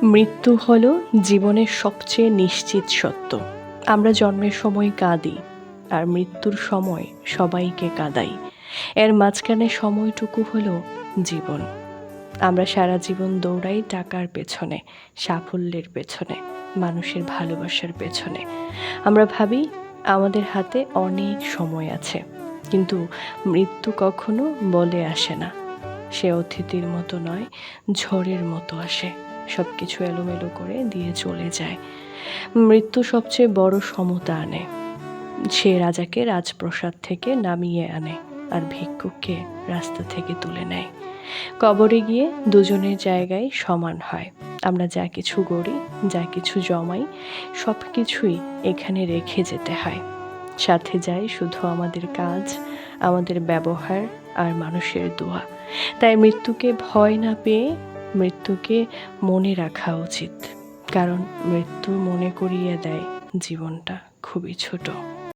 মৃত্যু হলো জীবনের সবচেয়ে নিশ্চিত সত্য। আমরা জন্মের সময় কাঁদি, আর মৃত্যুর সময় সবাইকে কাঁদাই। এর মাঝখানে সময়টুকু হলো জীবন। আমরা সারা জীবন দৌড়াই টাকার পেছনে, সাফল্যের পেছনে, মানুষের ভালোবাসার পেছনে। আমরা ভাবি আমাদের হাতে অনেক সময় আছে, কিন্তু মৃত্যু কখনো বলে আসে না। সে অতিথির মতো নয়, ঝড়ের মতো আসে, সব কিছু এলোমেলো করে দিয়ে চলে যায়। মৃত্যু সবচেয়ে বড় সমতা আনে। সে রাজাকে রাজপ্রাসাদ থেকে নামিয়ে আনে, আর ভিক্ষুককে রাস্তা থেকে তুলে নেয়। কবরে গিয়ে দুজনের জায়গায় সমান হয়। আমরা যা কিছু গড়ি, যা কিছু জমাই, সব কিছুই এখানে রেখে যেতে হয়। সাথে যায় শুধু আমাদের কাজ, আমাদের ব্যবহার আর মানুষের দোয়া। তাই মৃত্যুকে ভয় না পেয়ে মৃত্যুকে মনে রাখা উচিত, কারণ মৃত্যু মনে করিয়ে দেয় জীবনটা খুবই ছোট।